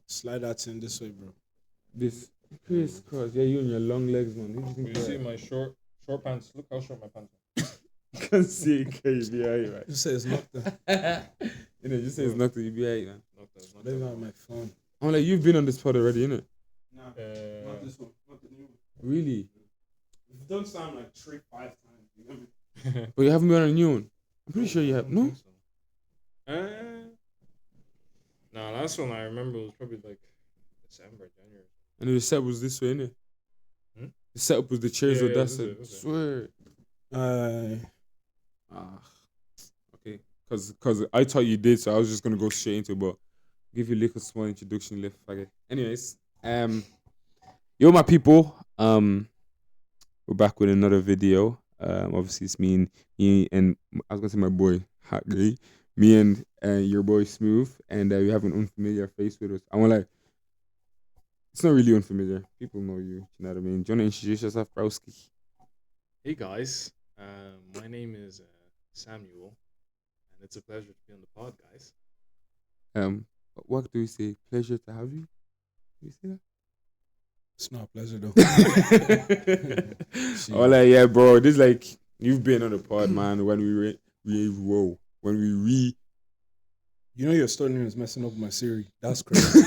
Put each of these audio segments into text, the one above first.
slide that in this way, bro. This Chris, cause yeah, you and your long legs, man. You see my short pants? Look how short my pants are. You can see it, KBI, right? Just say it's knocked down. Just say it's not the UBI, man. Leave out my phone. I'm like, you've been on this pod already, innit? Nah, not this one. Not the new one. Really? We've done sound like 3-5 times. You know me? But you haven't been on a new one. I'm pretty sure you have. No? Nah, last one I remember was probably like December, January. And the setup was this way, innit? The setup was the chairs Yeah, with yeah, that side. this Swear. Uh, Okay. Cause I thought you did, so I was just gonna go straight into it, but give you a little small introduction left. Okay. Anyways, yo my people, we're back with another video. Obviously it's me and I was gonna say my boy Hot Guy, me and your boy Smooth, and we have an unfamiliar face with us. I want like, it's not really unfamiliar. People know you. You know what I mean? Do you wanna introduce yourself, Browski? Hey guys, my name is Samuel, and it's a pleasure to be on the pod, guys. What do we say? Pleasure to have you. Do we say that? it's not a pleasure though. Oh, like yeah, bro. This like you've been on the pod, man. When You know your store name is messing up my Siri. That's crazy.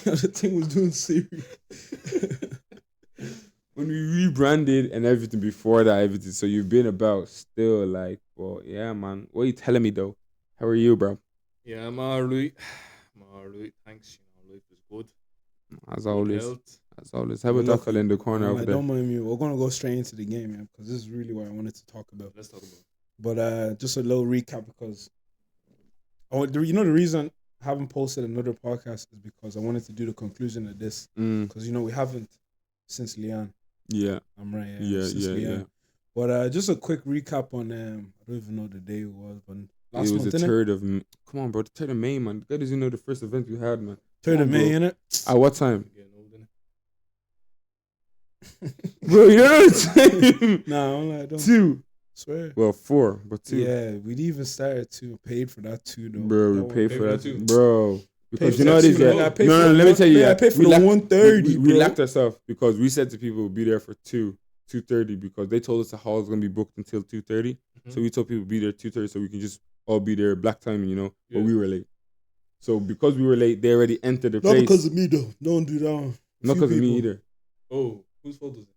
The thing was doing Siri. when we rebranded and everything before that, everything. So you've been about still like, well, yeah, man. What are you telling me though? How are you, bro? Yeah, I'm alright. Thanks. Life is good. As Good always, health. as always. How about that fella in the corner over there? Don't mind me. We're gonna go straight into the game, yeah, because this is really what I wanted to talk about. Let's talk about. But just a little recap because the reason I haven't posted another podcast is because I wanted to do the conclusion of this because we haven't since Leon. Yeah. I'm right. Yeah. But just a quick recap on I don't even know the day it was, but last It was month, the innit? 3rd of. Come on, bro. The 3rd of May, man. God doesn't know the first event we had, man. 3rd of Come on, May, bro. innit? At what time? Getting old, innit? Bro, you don't know the time. Nah, I'm like, I don't 2. swear. Well, 4, but 2. Yeah, we'd even started to paid for that too, though. Bro, That we paid Pay for for that, that too. bro. Because Paid you know for what that it is, too, yeah. man. I paid for No, the let me one- tell you, yeah, yeah. I paid for we the lacked- 130, we bro. lacked ourselves because we said to people we'd be there for 2:30 because they told us the hall was gonna be booked until 2:30. So we told people be there 2:30 so we can just all be there black timing, Yeah. But we were late. So because we were late, they already entered the Not place. because of me, though. Don't do that. Not Few because of me people. either. Oh, whose fault was it?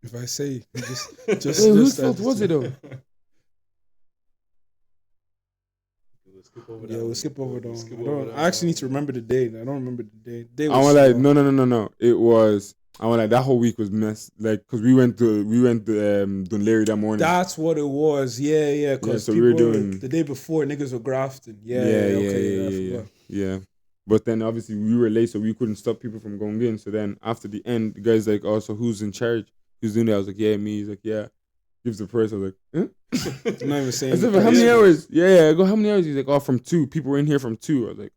If I say, just Wait, whose just fault was it though? We'll skip over that. Yeah, we'll skip over We'll that. skip I over don't. that I actually one. need to remember the date. I don't remember the date. Day I was was like, slow. no. It was. I was like, that whole week was mess. Like, cause we went to Dunleary that morning. That's what it was. Yeah. Because so we were doing- the day before niggas were grafting. Okay, I forgot. Yeah. But then obviously we were late, so we couldn't stop people from going in. So then after the end, the guy's like, "Oh, so who's in charge? Who's doing that?" I was like, "Yeah, me." He's like, "Yeah." Gives the price. I was like, "Huh?" I'm not even saying. I said, the "How many price. hours?" Yeah. I go, "How many hours?" He's like, "Oh, from 2. People were in here from 2." I was like,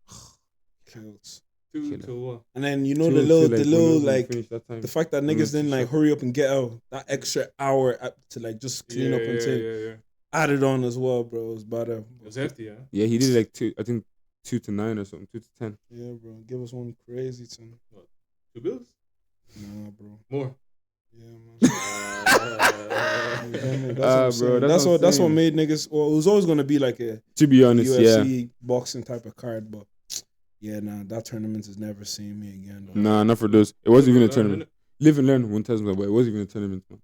Counts. Two to what? And then "Two the till, little when we like finish that time." the fact that When we niggas didn't like shut- hurry up and get out that extra hour to like just clean up until Yeah. added on as well, bro. It was better. It was hefty, yeah. Yeah, he did like 2. I think 2 to 9 or something. 2 to 10. Yeah, bro. Give us one crazy thing. 2 bills? Nah, bro. More. Yeah, man. Bro, That's I'm what saying. made niggas. Well, it was always gonna be like a To be honest, yeah. UFC boxing type of card, but yeah, nah, that tournament has never seen me again. Though. Nah, not for those. It wasn't even a Learn, tournament. Live and learn 1,000, but it wasn't even a tournament, man.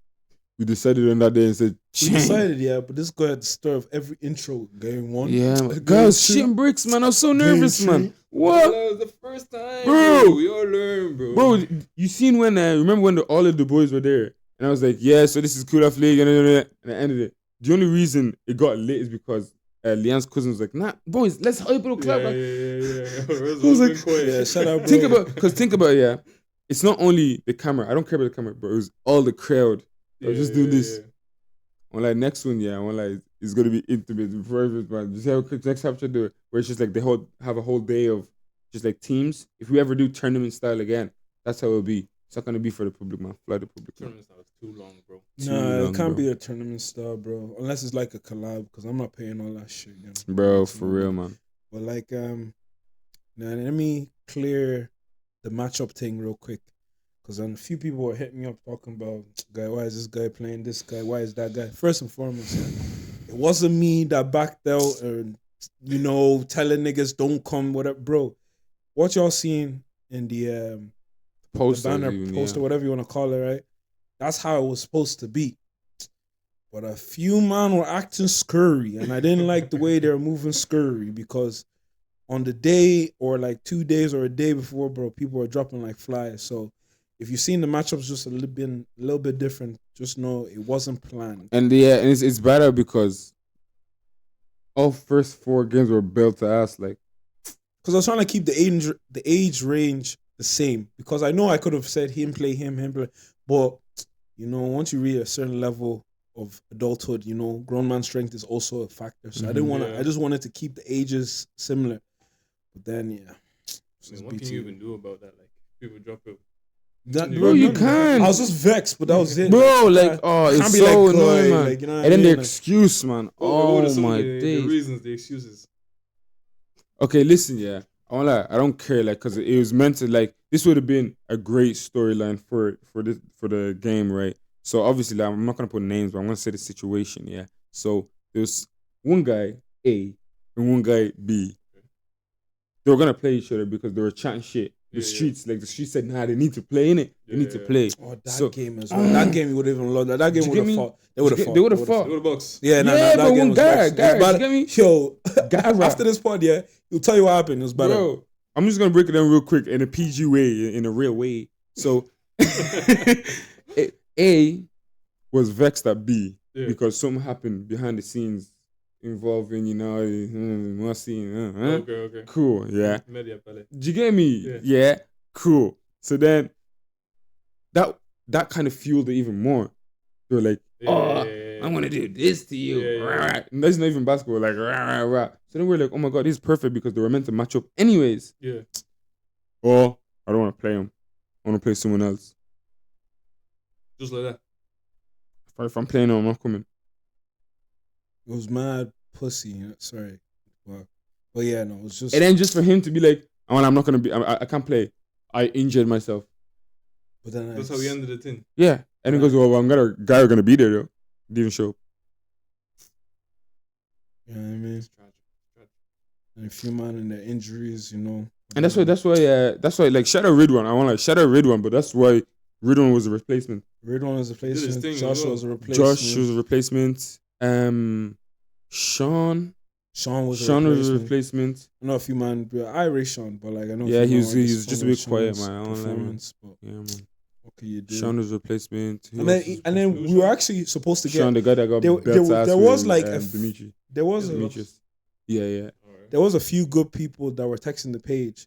We decided on that day and said, We decided, yeah, but this guy had the start of every intro. Game 1. yeah, man. Game Girls, 2. shitting bricks, man. I was so nervous, Game man. 3. What? That was the first time, Bro. We all learn, bro. Bro, you seen when, remember when all of the boys were there? And I was like, yeah, so this is Cool Off League, and I ended it. The only reason it got lit is because Leanne's cousin was like, nah, boys, let's hype it up, clap. Yeah. I was like, Yeah, shout out, bro. Think about it, yeah. It's not only the camera. I don't care about the camera, but it was all the crowd. I was just doing this. I'm like, next one, yeah. I'm like, it's gonna be intimate, private, man. Just have a quick next chapter do it, where it's just like have a whole day of just like teams. If we ever do tournament style again, that's how it'll be. It's not gonna be for the public, man. Fly the public. Man. Tournament style is too long, bro. Nah, long, it can't bro. be a tournament style, bro. Unless it's like a collab, because I'm not paying all that shit. Bro, for real, man. But like, Now, let me clear the matchup thing real quick. Because a few people were hitting me up talking about, guy, why is this guy playing this guy? Why is that guy? First and foremost, it wasn't me that backed out and, telling niggas don't come, whatever. Bro, what y'all seeing in the Poster, banner, even, poster, yeah. whatever you want to call it, right? That's how it was supposed to be. But a few man were acting scurry, and I didn't like the way they were moving scurry because on the day or like 2 days or a day before, bro, people were dropping like flies. So if you've seen the matchups just a little bit different, just know it wasn't planned. And and it's better because all first 4 games were built to ass. Like, Because I was trying to keep the age range the same. Because I know I could have said him play, but once you reach a certain level of adulthood, grown man strength is also a factor. So I didn't want to. Yeah. I just wanted to keep the ages similar. But then, yeah. I mean, what can you even do about that? Like, people drop it. Bro, you can. I was just vexed, but that was it. bro, like, can't it's be so like, annoying, man. like, you know what And then I the mean? Like, excuse, man. Oh my the days. reasons, the excuses. Okay, listen, yeah. I won't lie, I don't care, like, because it was meant to, like, this would have been a great storyline for the game, right? So obviously, like, I'm not gonna put names, but I'm gonna say the situation, yeah. So there's one guy A and one guy B. They were gonna play each other because they were chatting shit. The streets said, nah, they need to play in it. They need to play. Oh, that game as well. That game you would have even lost. That game you would get have me? fought. They would have fought. They would have fought. Go to box. Yeah, Yeah, that but game one was Garrett, vexed. It was Garrett, bad. you get me? Yo, Garrett. after this pod, yeah, he'll tell you what happened. It was better. Bro, I'm just gonna break it down real quick in a PG way, in a real way. So A was vexed at B because something happened behind the scenes involving, Okay. Cool, yeah. Media pale. Do you get me? Yeah, cool. So then that kind of fueled it even more. They were like, I'm gonna do this to you. Yeah. And that's not even basketball, like rah, rah, rah. So then we're like, oh my god, this is perfect because they were meant to match up anyways. Yeah. Oh, I don't want to play him. I want to play someone else. Just like that. If I'm playing him, I'm not coming. It was mad pussy. Sorry, but yeah, no, it was just. And then just for him to be like, oh, I'm not gonna be. I can't play. I injured myself. But then That's how we ended the thing. Yeah, and he goes, well, I'm gonna be there though. Didn't show up. You know what I mean? It's tragic. And a few man in their injuries, And that's why like shout out Ridwan. I want to shout out Ridwan, but that's why Ridwan was a replacement. Ridwan was a replacement. thing as Joshua well. was a replacement. Josh was a replacement. Sean was a replacement. I know a few man. I rate Sean, but like I know. Yeah, a few he man was were just a bit disappointed quiet, with man. I Sean's don't lie, man. performance, but Yeah, man. what can you do? Sean was replacement. and then we were actually supposed to get. Sean, the guy that got there was like Dimitri. There was Demetrius. Yeah. there was a few good people that were texting the page,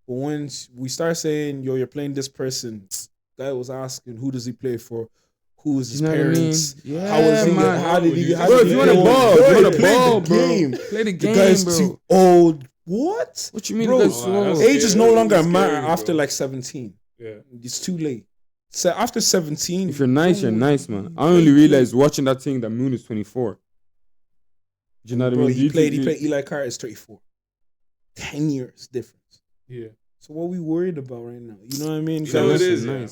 but when we start saying, "Yo, you're playing this person," guy was asking, "Who does he play for? Who is his You know what I mean? parents? Yeah, How was he? man. How did he? How Bro, did if he you want to play? ball, Bro, you want to play ball, the bro. game. Play the The game, guy's bro. too old. What? What you mean, Bro, the guy's slow? that's- Age is no Yeah, longer a it's matter scary, after bro. like 17. Yeah. It's too late. So after 17, If you're nice, you're nice, man. I only realized watching that thing that Moon is 24. Do you know what I Bro, mean? he played Eli Carter is 34. 10 years difference. Yeah. So what we worried about right now? You know what I mean? You know what it is, Nice. yeah.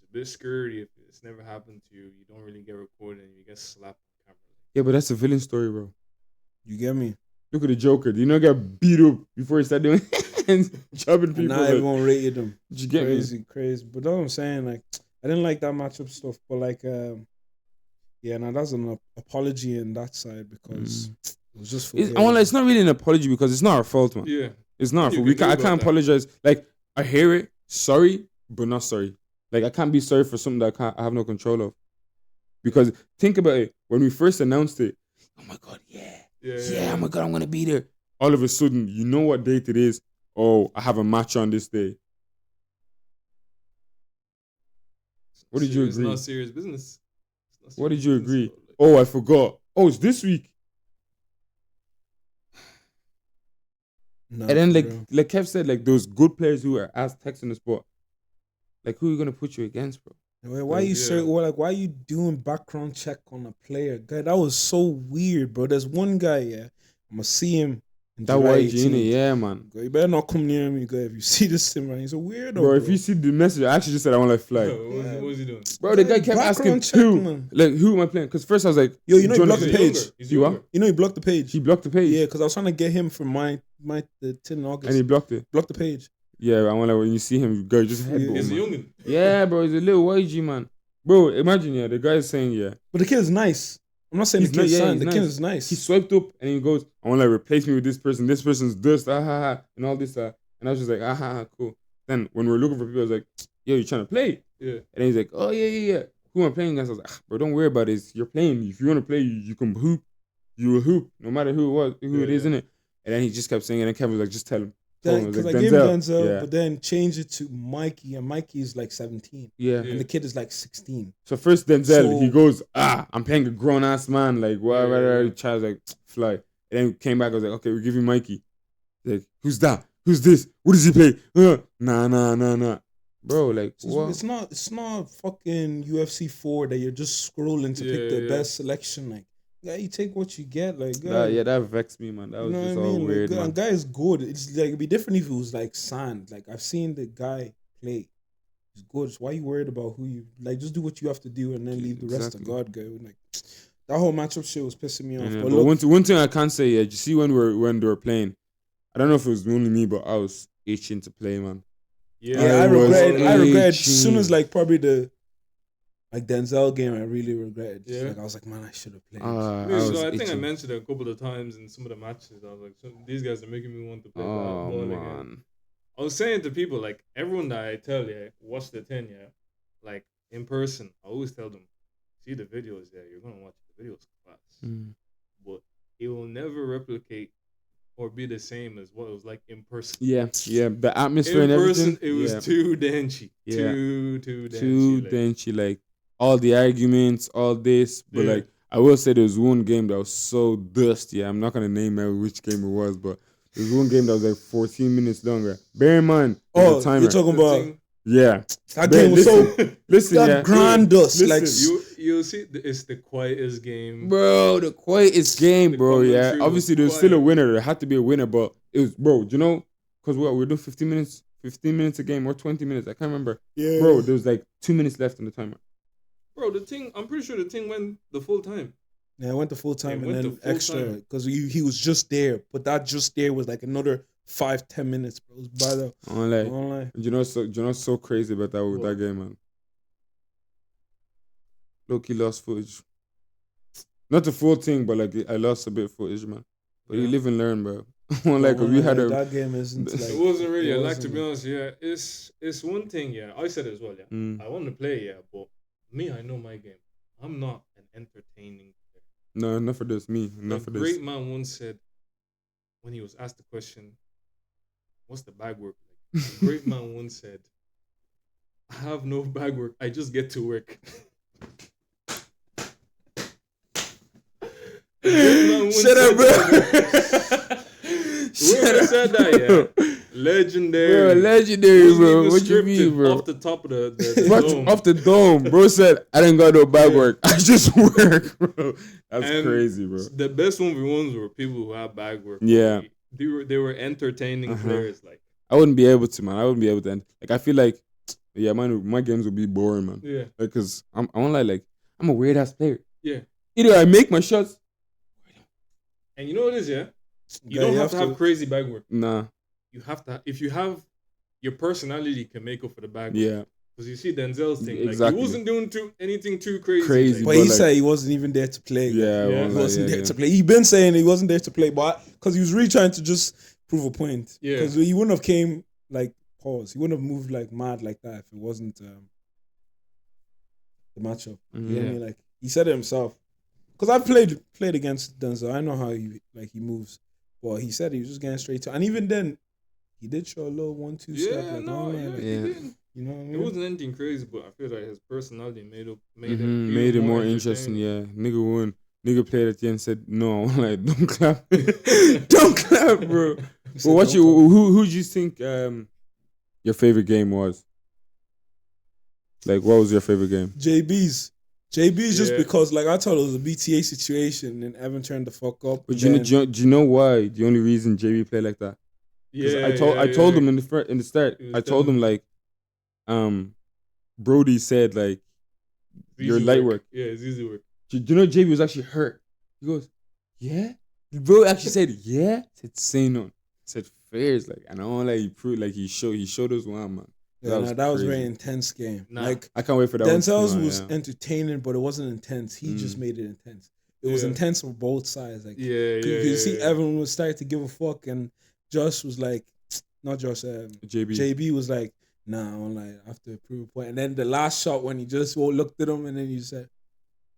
It's a bit scary if it's never happened to you. You don't really get recorded and you get slapped on camera. Yeah, but that's a villain story, bro. You get me? Look at the Joker. Do you not get beat up before he start doing and chopping And people? now Like, everyone rated him. did you get me? Crazy. But that's what I'm saying. Like, I didn't like that matchup stuff. But like, yeah, now that's an apology in that side because it was just. It's not really an apology because it's not our fault, man. Yeah. It's not our You fault. can do I about can't that. apologize. Like, I hear it. Sorry, but not sorry. Like, I can't be sorry for something that I have no control of. Because think about it. When we first announced it, oh my God, yeah, oh my God, I'm going to be there. All of a sudden, you know what date it is. Oh, I have a match on this day. What did you It's agree? not serious business. It's not What did serious you business, agree? bro. Like, Oh, I forgot. Oh, it's this week. Nah, And then, for real. like Kev said, like those good players who are asked text on the spot. Like, who are you gonna put you against, bro? Why you Yeah. why you doing background check on a player? Guy, that was so weird, bro. There's one guy, yeah. I'm gonna see him in That July YG in it, 18th. yeah, man. You better not come near me, guy. If you see this thing, man, he's a weirdo. Bro, if you see the message, I actually just said I want to fly. What was he doing? Bro, the guy kept asking Background check, who, man. like, who am I playing? Because first I was like, Yo, you know he John blocked the Legend. page. He's You what? younger. You know he blocked the page. He blocked the page. Yeah, because I was trying to get him for the 10 August. And he blocked it. blocked the page. Yeah, I want to, when you see him, go just headbutt He's a him. youngin. Yeah, bro, he's a little YG, man. Bro, imagine, yeah, the guy is saying, yeah, But the kid is nice. I'm not saying He's the kid's nice, yeah, son. he's The kid nice. is nice. he swiped up and he goes, I want to replace me with this person. This person's this, and all this, And I was just like, cool. Then when we were looking for people, I was like, yo, you trying to play? Yeah. And then he's like, oh, yeah. Who am I playing against? I was like, bro, don't worry about it. You're playing. If you want to play, you can hoop. You will hoop, no matter who it is, innit? And then he just kept saying it, and Kevin was like, just tell him. Because I gave him Denzel, but then changed it to Mikey, and Mikey is like 17, Yeah. and the kid is like 16. So first Denzel, So- he goes, I'm playing a grown ass man, like whatever. Yeah. Child's like, fly. And then came back. I was like, okay, we give you Mikey. He's like, who's that? Who's this? What does he play? Nah. Bro, like, what? It's not fucking UFC 4 that you're just scrolling to pick the best selection. Like, yeah, you take what you get. Like, That vexed me, man. That was just all weird, Like, man. guy is good. It's like it'd be different if it was like sand. Like I've seen the guy play. He's good. So why you worried about who you like? Just do what you have to do and then leave the rest to Exactly. God, guy. Like that whole matchup shit was pissing me off. Yeah, But but look, one thing I can't say, yeah, you see when they were playing, I don't know if it was only me, but I was itching to play, man. yeah, I was regret as soon itching. as like probably the like Denzel game. I really regretted. Yeah. Like I was like, man, I should have played. I think I itching. mentioned it a couple of times in some of the matches. I was like, these guys are making me want to play Oh, ball again. man. I was saying to people, like, everyone that I tell, watch the 10, like, in person, I always tell them, see the videos, you're going to watch the videos class. Mm. But it will never replicate or be the same as what it was like in person. Yeah. The atmosphere In and person, everything. it was too danchy. Yeah. Too danchy. Too like. danchy, like all the arguments, all this. But Yeah. like I will say there was one game that was so dusty. I'm not gonna name out which game it was, but there was one game that was like 14 minutes longer. Bear in mind, there's a timer. You're talking The about thing- Yeah. that game was so Listen, that yeah. grand dust. Listen, Like You'll see, it's the quietest game. Bro, the quietest game, The bro. Yeah, commentary obviously was there's still a quiet. winner. There had to be a winner, but it was, bro. You know, because we're doing 15 minutes a game or 20 minutes. I can't remember, yeah, bro. There was like 2 minutes left on the timer. Bro, I'm pretty sure the thing went the full time. Yeah, I went to full time It and went then to full extra time. because he was just there, but that just there was like another 5-10 minutes, bro. It was by the I'm like, online. you know, so crazy about that with What? that game, man. Loki lost footage. Not the full thing, but like I lost a bit of footage, man. But you Yeah. live and learn, bro. Like we had a that game isn't like It wasn't really. it Like to wasn't. be honest, it's one thing. I said it as well. Mm. I want to play. But me, I know my game. I'm not an entertaining player. No, enough for this. Me, enough for A this. great man once said, when he was asked the question, "What's the bag work like?" A great man once said, "I have no bag work. I just get to work." Shut up, bro. Whoever said that, legendary. Bro, legendary, Wasn't bro. even What you mean, scripted, bro? Off the top of the What? dome. Off the dome, bro said I didn't got no bad Yeah. work. I just work, bro. That's And crazy, bro. The best 1v1s were people who had bag work. Yeah. They were entertaining Uh-huh. players. Like, I wouldn't be able to, man. I wouldn't be able to. Like I feel like, yeah, man, my games would be boring, man. yeah, Like, cause I won't lie, like I'm a weird ass player. yeah. Either I make my shots, And you know what it is, yeah? You Guy, don't have to have crazy bag work. nah, You have to, if you have your personality can make up for the bag work. yeah, Because you see Denzel's thing. Like, Exactly. he wasn't doing anything too crazy. Crazy, Like, But he like- said he wasn't even there to play. yeah, Yeah. I He won't lie, wasn't yeah, there yeah. to play. He been saying he wasn't there to play, but because he was really trying to just prove a point. Yeah. Because he wouldn't have came like pause. He wouldn't have moved like mad like that if it wasn't the matchup. You know what I Yeah. mean? Like he said it himself. Because I've played against Denzel. I know how he moves. But he said he was just getting straight to, and even then, he did show a little 1-2 step. yeah, Like, no, oh, yeah, man, like, he Yeah. didn't. you know what I mean? It wasn't anything crazy, but I feel like his personality made it Made it more interesting. Yeah, nigga won. Nigga played at the end. Said no. I'm like, don't clap, don't clap, bro. He But said, what "Don't you come." who do you think your favorite game was? Like, what was your favorite game? JB's. JB is just Yeah. because, like, I thought it was a BTA situation and Evan turned the fuck up. But and do you, know, then- do you know why? The only reason JB played like that. 'Cause Yeah, I told him in the start. He was I told telling him me. like, Brody said like, It's your easy light work. Yeah, it's easy work. do you know JB was actually hurt? He goes, yeah. Bro actually said, yeah. I said, say no. I said, fairs like, and I don't like he proved like he showed us one, man. Yeah, that was a very crazy. intense game. Nah. Like I can't wait for that. one to Denzel's come out, was yeah. entertaining, but it wasn't intense. He just made it intense. It was Yeah. intense on both sides. Like Yeah, you could see yeah. Evan was starting to give a fuck, and Josh was like, not Josh, JB. JB was like, nah, I'm like, I have to prove a point. And then the last shot when he just looked at him, and then he said,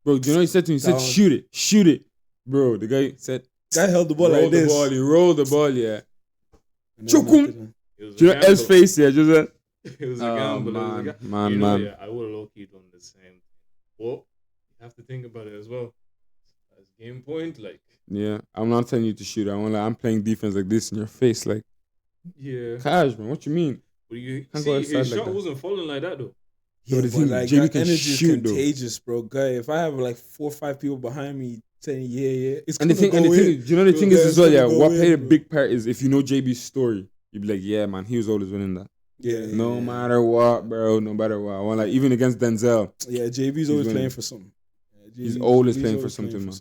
Bro, do you know what he said to me? He said, That one. shoot it. Bro, the guy said, guy held the ball roll like the this. ball, he rolled the ball, yeah. And then Chukum. after that- It was Do you a know L's gamble. face, yeah, just It was a Oh, gamble. man, You man. know, yeah, I would have low key done the same. Well, you have to think about it as well. As game point, like, yeah. I'm not telling you to shoot. I'm playing defense like this in your face, like, yeah. Cash, man, what you mean? But you Can't go see, outside his like shot that. wasn't falling like that though. Yeah, But the but thing, like JB that can energy shoot, is though. contagious, bro. Guy, if I have like 4 or 5 people behind me saying yeah, it's And the gonna thing, go in. do you know the thing Yeah, is it's as well, gonna yeah, go what in, played a bro. big part is if you know JB's story, you'd be like, yeah, man, he was always winning that. Yeah, No yeah. matter what, bro, no matter what. I want like even against Denzel, Yeah, JB's always winning. playing for something. Yeah, He's JB always JB's playing for something, man.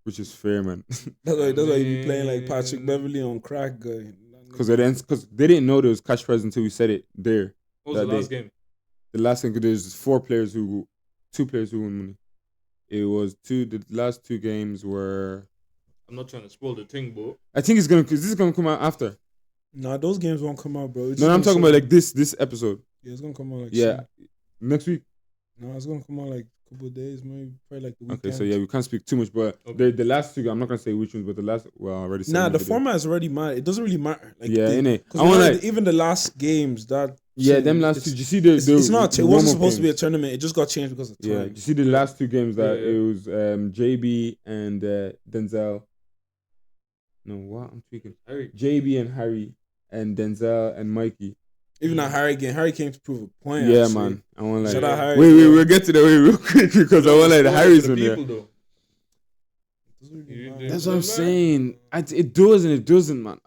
which is fair, man. That's why you be playing like Patrick Man. Beverly on crack, guy. Because they didn't know there was cash prize until we said it there. What was the That last day. game? The last thing, there's 2 players who won money. It was the last 2 games were. I'm not trying to spoil the thing, but I think this is gonna come out after. Nah, those games won't come out, bro. It's No, just I'm gonna talking show- about like this episode. Yeah, it's gonna come out like Yeah, next week. soon. No, it's gonna come out like a couple of days, maybe probably like the weekend. Okay, so yeah, we can't speak too much, but Okay. the last 2, I'm not gonna say which ones, but the last, well, I already said. Nah, in the video. format is already matter. It doesn't really matter. Like, Yeah, innit? Because I want like, even the last games that. yeah, them last 2. it's- Did you see the? It's not. the It wasn't warm-up supposed to be a games? tournament. It just got changed because of time. Yeah, did you see the last 2 games that Yeah, yeah. it was JB and Denzel? No, what? I'm tweaking. Harry, JB and Harry and Denzel and Mikey. Even that Harry came to prove a point. Yeah, actually. man. I want like. Shout out Harry. Wait, we'll get to the way real quick because I want like the Harry's the one. Yeah. people though. Doesn't really You matter. did- That's what I'm Doesn't matter. saying. It does and it doesn't, man.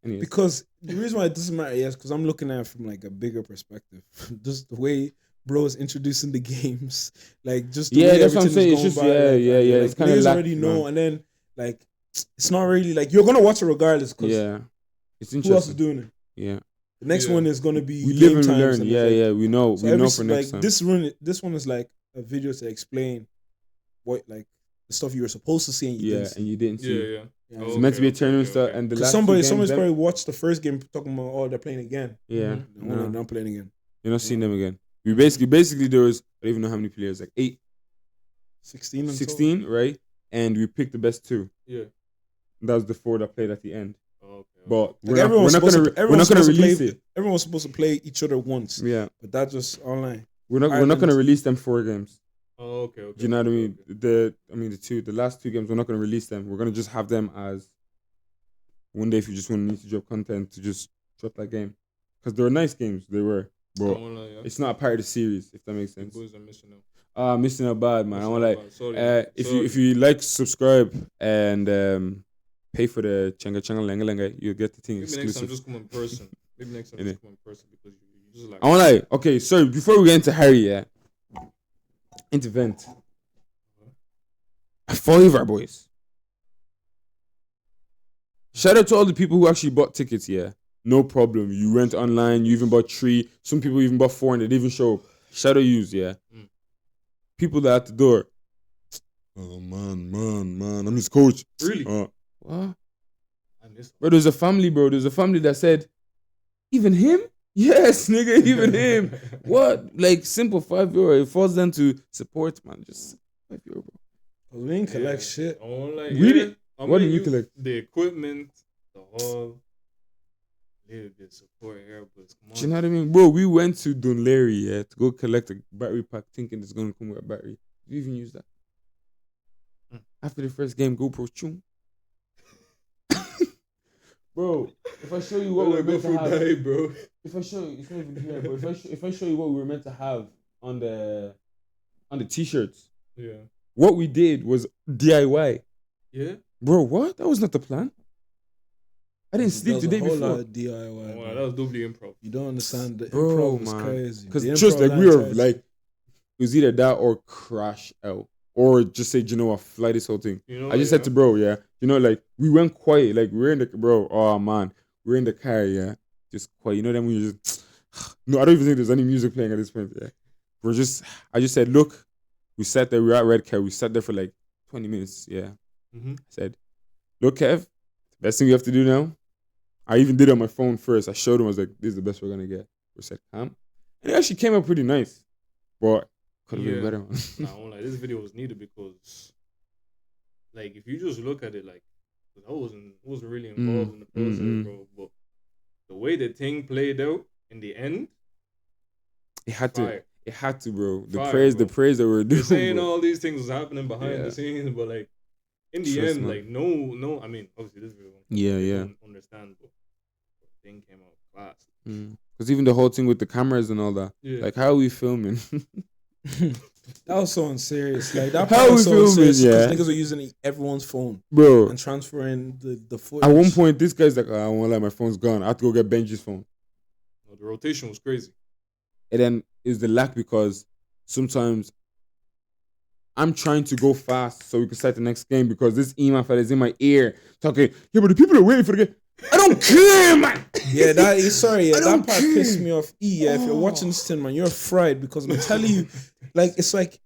Anyways. Because the reason why it doesn't matter, yes, because I'm looking at it from like a bigger perspective. Just the way bro is introducing the games, like just the Yeah, way that's what I'm everything is saying. It's going just- by, yeah, like, yeah. Like, It's kinda players lack, already know, man. and then like it's not really like you're gonna watch it regardless. Because Yeah, it's who else is interesting. doing it? Yeah, The next Yeah. one is gonna be we game live and we times learn. and Yeah, it's like- yeah, we know. So We know every- for next like time. this one is like a video to explain what like the stuff you were supposed to see and you Yeah, didn't see. and you didn't Yeah, see. yeah. Yeah. Oh, It's meant to be a okay, tournament okay, stuff, okay. and the Because last somebody's two games, probably watched the first game talking about, oh, they're playing again. yeah, No, they're not playing again. you're not seeing them again. We basically there was, I don't even know how many players, like 8, 16 and 16, right? And we picked the best 2. Yeah. That was the 4 that played at the end. Oh, okay. But Like everyone's we're not supposed gonna to, everyone's release supposed to it. play, everyone's supposed to play each other once, Yeah, but that just online. we're not Ireland- gonna release them 4 games. Oh, okay, okay. Do you know what I okay, mean? okay. The last 2 games, we're not gonna release them. We're gonna just have them as one day if you just want to need to drop content to just drop that game, because they were nice games. They were, I but won't lie, yeah. it's not a part of the series. If that makes The sense. boys are missing out. Missing out bad, man. I want like. Sorry. If you like, subscribe and pay for the chenga lenga lenga, you'll get the thing maybe next time exclusive. just come in person. Maybe next time Innit? just come in person because you just like. I want like, okay, sorry, before we get into Harry, yeah, into Vent. I follow you, our boys. Shout out to all the people who actually bought tickets, yeah. No problem. You went online, you even bought 3. Some people even bought 4 and they didn't even show up. Shout out yous, yeah. Mm. People that at the door. Oh, man. I'm his coach. Really? What? I missed. Bro, there's a family, bro. There's a family that said, even him? Yes, nigga, even him. What? Like, simple €5. It falls down to support, man. Just €5, bro. We didn't collect shit. I won't lie. Really? I What mean, did you collect? The equipment, the hall, little bit support here, but come on. Do you know what I mean? Bro, we went to Dunleary, yeah, to go collect a battery pack thinking it's going to come with a battery. Did you even use that? Mm. After the first game, GoPro, chung. Bro, if I show you what we were meant to have, bro. if I show you, it's not even here, but if I show you what we were meant to have on on the t-shirts. Yeah. What we did was DIY. Yeah. Bro, what? That was not the plan. I didn't sleep the day There's a whole lot before. of DIY. Oh, man. that was doubly improv. You don't understand. The Bro, improv was man. crazy. Because The just improv like we were line like, it was either that or crash out. Or just say, you know what, fly this whole thing. You know, I just said to bro, yeah, you know, like we went quiet, like we're in the bro. Oh man, we're in the car, yeah, just quiet. You know, then we just no, I don't even think there's any music playing at this point. Yeah, I just said, look, we sat there, we were at Red Cat, we sat there for like 20 minutes. Yeah, I said, look, Kev, best thing we have to do now. I even did it on my phone first. I showed him, I was like, this is the best we're gonna get. We said, calm, and it actually came out pretty nice, but could have been better. Man. Nah, I won't lie, this video was needed because, like, if you just look at it, like, 'cause I wasn't really involved in the process, bro. But the way the thing played out in the end, It had fire. to, bro. The Fire, praise bro. that we were doing. You're saying bro. all these things was happening behind the scenes, but like in the Trust, end, man. like no. I mean, obviously this video, Yeah. don't understand, but the thing came out class. Because even the whole thing with the cameras and all that. Yeah. Like, how are we filming? That was so unserious. Like that How part we was so filming, unserious yeah. because niggas were using everyone's phone Bro, and transferring the footage. at one point, this guy's like, I won't let my phone's gone. I have to go get Benji's phone. No, the rotation was crazy. And then it's the lack because sometimes I'm trying to go fast so we can start the next game because this email fella is in my ear talking, yeah, but the people are waiting for the game. I don't care, man. Yeah, that is sorry. Yeah, I that don't part care. pissed me off. Yeah, if you're watching this thing, man, you're fried because I'm telling you, like it's like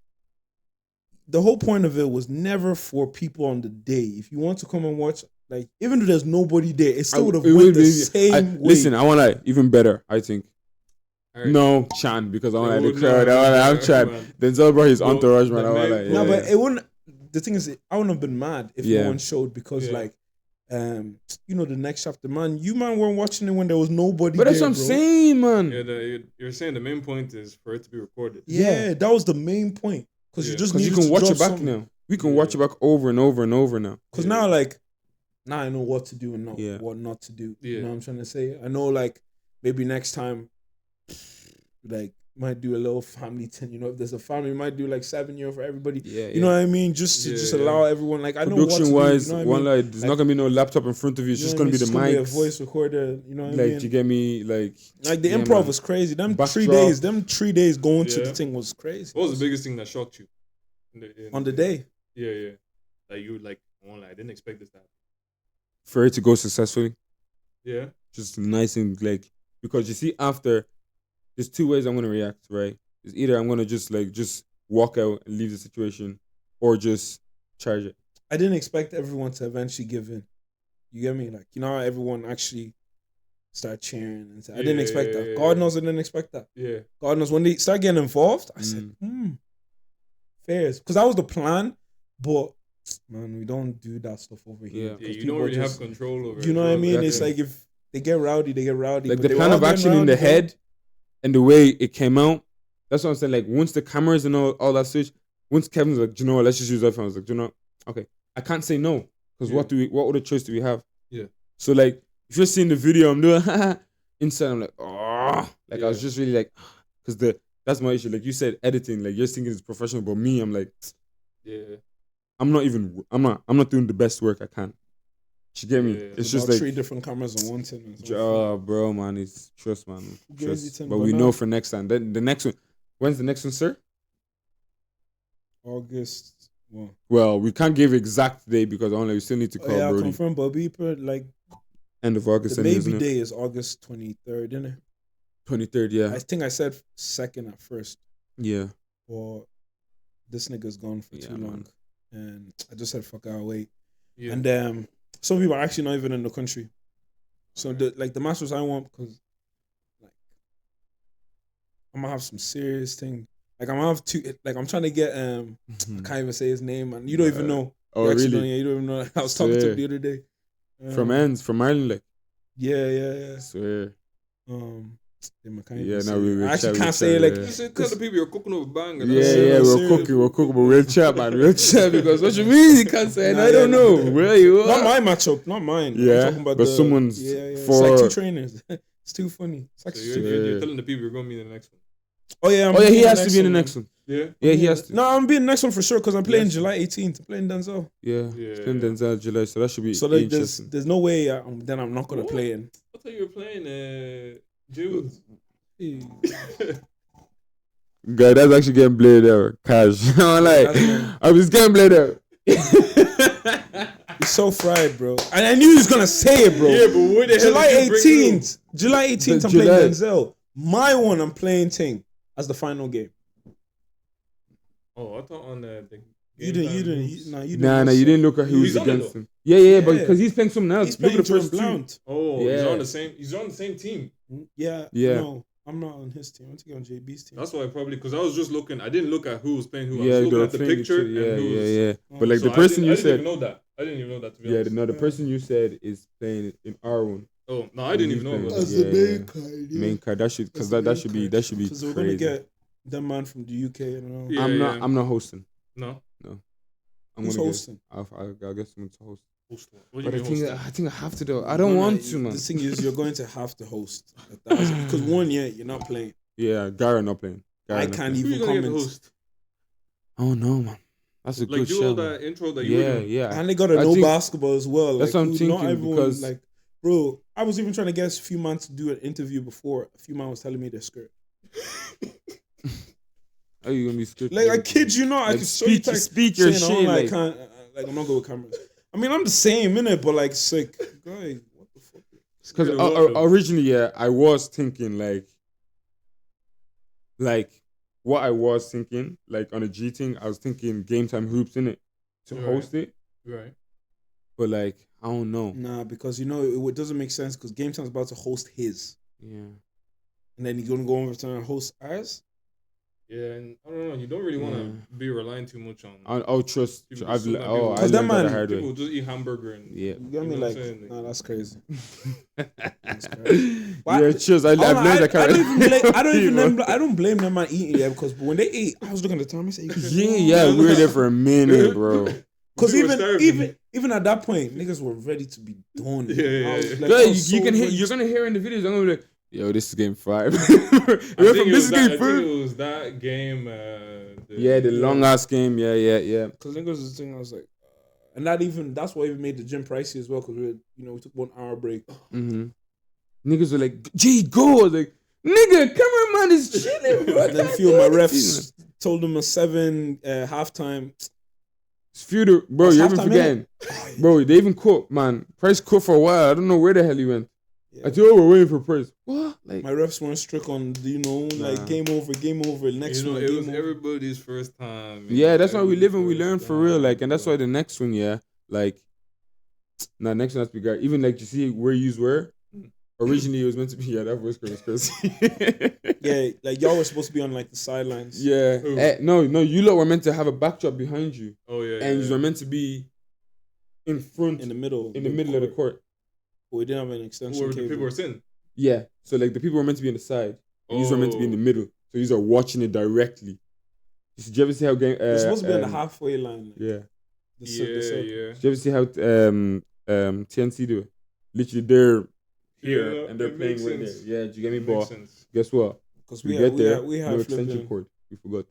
the whole point of it was never for people on the day. If you want to come and watch, like even though there's nobody there, it still would have It went would the be- same way. Listen, I want to even better, I think. All right. No, Chan, because I want It like the would crowd. not, I want man. I'm Chan. Man. Denzel brought his Well, entourage, man. the I want main- like, No, yeah. but it wouldn't. The thing is, I wouldn't have been mad if Yeah. no one showed because, Yeah. like, you know, the next chapter, man. You man weren't watching it when there was nobody. But that's there, what I'm bro. saying, man. Yeah, you're saying the main point is for it to be recorded. Yeah, that was the main point because Yeah. you just Because you needed can to watch drop it back something. now. We can Yeah. watch it back over and over and over now. Because Yeah. now, like, now I know what to do and not Yeah. what not to do. Yeah. You know what I'm trying to say? I know, like, maybe next time, like, might do a little family thing. You know, if there's a family, might do like 7-year for everybody. Yeah, You know what I mean? Just to Yeah, allow everyone, like, I know what to Production do. wise, You know what one I mean? like there's not gonna be no laptop in front of you. It's You just know gonna what be I the mean? mics. It's just gonna be a voice recorder. You know what I Like, mean? you get me? Like The yeah, improv man. was crazy. Them Backdrop. 3 days, going to Yeah. the thing was crazy. What was the biggest thing that shocked you? On the day? Yeah. Like you like, I didn't expect this to happen. for it to go successfully. Yeah. Just nice and like because you see after there's two ways I'm gonna react, right? It's either I'm gonna just walk out and leave the situation or just charge it. I didn't expect everyone to eventually give in. You get me? Like, you know how everyone actually start cheering and say, I didn't expect that. Yeah. God knows I didn't expect that. Yeah. God knows when they start getting involved, I said, fairs. Because that was the plan, but man, we don't do that stuff over here. Yeah. 'Cause Yeah, you people don't really just- have control over it. You know what I mean? It's Exactly. like if they get rowdy, they get rowdy. Like but the they were plan all of getting action in the rowdy, bro. head and the way it came out. That's what I'm saying. Like once the cameras and all that switch, once Kevin's like, "Do you know what? Let's just use iPhone." I was like, "Do you know? Okay, I can't say no because Yeah. what other choice do we have?" Yeah. So like, if you're seeing the video, I'm doing inside. I'm like, oh, like I was Yeah. just really like, because that's my issue. Like you said, editing. Like you're thinking it's professional, but me, I'm like, Yeah. I'm not doing the best work I can. You get me? Yeah. It's About just like, 3 different cameras on one thing. and so oh, bro, man, it's trust, man. Crazy Trust. thing, But but we no. know for next time. Then the next one. When's the next one, sir? August. Well, Well, we can't give exact day because only we still need to call yeah, Brody. confirm, but like End of August, the anyway, maybe isn't it? day is August 23rd, isn't it? 23rd, yeah, I think I said 2nd at first, yeah. but this nigga's gone for Yeah, too long, and I just said fuck, I'll wait. Yeah. And some people are actually not even in the country, so the Masters I want because like I'm gonna have some serious thing. Like I'm gonna have two. Like I'm trying to get I can't even say his name, and you don't even know. Oh, You actually really? don't- you don't even know. I was talking to Swear. him the other day. From ends, from Ireland, like. Yeah. I swear. Damn, I can't Yeah, even say no, it. we I actually chat, can't we say it chat, like yeah. You said tell the people you're cooking up a banger. Yeah, That's yeah, it. we're cooking, but real chat, man, real chat. Because what you mean? You can't say, Nah, I don't yeah, know. nah. Where you not are? my matchup, not mine. Yeah, I'm talking about but someone's It's for- like 2 trainers. It's too funny. It's So actually you're telling the people you're going to be in the next one. Oh yeah, Oh yeah, he has to be in the next one. Yeah. Yeah, he has to. No, I'm being next one for sure because I'm playing Yes. July 18th. I'm playing Denzel. Yeah, Yeah. it's been Denzel July, so that should be So like, interesting. there's no way then I'm not gonna What? play in. I thought you were playing Jude. Guy, that's actually getting played out. Cash. I'm like, I was getting played out. He's so fried, bro. And I knew he was gonna say it, bro. Yeah, but where the hell July did you bring him? 18th. July 18th, I'm July. playing Denzel. My one, I'm playing Ting as the final game. Oh, I thought on the You didn't. You didn't. Nah, you didn't look at who He's was on it, against though. him. Yeah, but Yeah. because he's playing someone else. He's Look playing at the first Jordan two. Blount. Oh, he's Yeah. on the same. He's on the same team. Yeah. Yeah. No, I'm not on his team. I'm taking on JB's team. That's why probably because I was just looking. I didn't look at who was playing who. I Yeah, was they were looking at the playing picture. each other. and who was, Yeah. But like So the person I you didn't said, even know that. I didn't even know that to be yeah, honest. the person you said is playing in our one. Oh no, I didn't even know about That's that. the main Main card. That should because that should be Because we're gonna crazy. get that man from the UK. I don't know. Yeah. I'm not hosting. No. I'm Who's gonna hosting? I'll get someone to host. Host one. What do But you mean host? I think I have to though. I don't want to, man. The thing is, you're going to have to host because one year you're not playing. Yeah, Gara not playing. Gara I not can't playing. Who you even gonna get the comment. host? Oh no, man. That's a Like good do show. all man. that intro that you were Yeah, doing. yeah. And they got to I know think- basketball as well. That's like, what I'm not thinking, everyone, because- like, bro, I was even trying to get a few man to do an interview before. A few man was telling me they're scared. How you gonna be scared? Like, I kid you not, I Like, could show you speak- text speak your saying, shit, like, like- can't, like, I'm not good with cameras. I mean, I'm the same, innit? But like, it's like, guy, what the fuck? Because Scared of what, though? originally, yeah, I was thinking like what I was thinking, like on a G thing, I was thinking game time hoops in it to Right. host it, Right. but like I don't know. Nah, because you know it doesn't make sense because Game Time's about to host his, Yeah, and then you're gonna go over to host ours. Yeah, and I don't know. You don't really want to Yeah. be relying too much on. I'll trust. People I've just don't I know. Because that learned that the man- hard People way. just eat hamburger and Yeah. You get me? You know what Like, I'm saying? nah, that's crazy. Yeah, cheers. I've learned that I kind don't even blame, bro. I don't blame them man eating yeah because when they ate, I was looking at the time. I said, Yeah, we were there for a minute, bro. Because We were starving. even at that point, niggas were ready to be done. Yeah. I was like, Yeah, I was you so can hear. ready You're to- gonna hear in the videos. I'm gonna be like, "Yo, this is game 5." I think it was that- I think 5. it was that game. Yeah, the long ass game. Yeah. Because niggas was the thing. I was like, and that's why even made the gym pricey as well. Because we took 1 hour break. Mm-hmm. Niggas were like, "Gee, go!" I was like, "Nigga, cameraman is chilling, bro." And then a few of my refs told them a 7 halftime. It's few, bro. It's You're even halftime, forgetting, bro. They even quote, man. Price quote for a while. I don't know where the hell he went. Yeah. I told we're waiting for Price. What? Like, My refs weren't strict on like Nah. game over. Next one. it game was over. everybody's first time. yeah, that's why we live and we Everybody's learn first for real. time, Like, and that's bro. why the next one, yeah, like, nah, next one has to be guy. Even like you see where yous were. Originally, it was meant to be that voice was crazy. Yeah, like y'all were supposed to be on like the sidelines. Yeah. Who? No, you lot were meant to have a backdrop behind you, Oh yeah. and yeah. you were meant to be in front, in the middle. of the court. But we didn't have an extension Where the cable. people were sitting. Yeah. So like the people were meant to be on the side, and you were meant to be in the middle. So you are watching it directly. Did you ever see how game? We're supposed to be on the halfway line. Like, Yeah. the circle. Yeah. Did you ever see how TNC do it? Literally, they're here Yeah, and they're it playing makes right there. sense. Yeah. Do you get me? It But makes sense. guess what? Because We we get had, there. we No had extension flipping, cord. We forgot.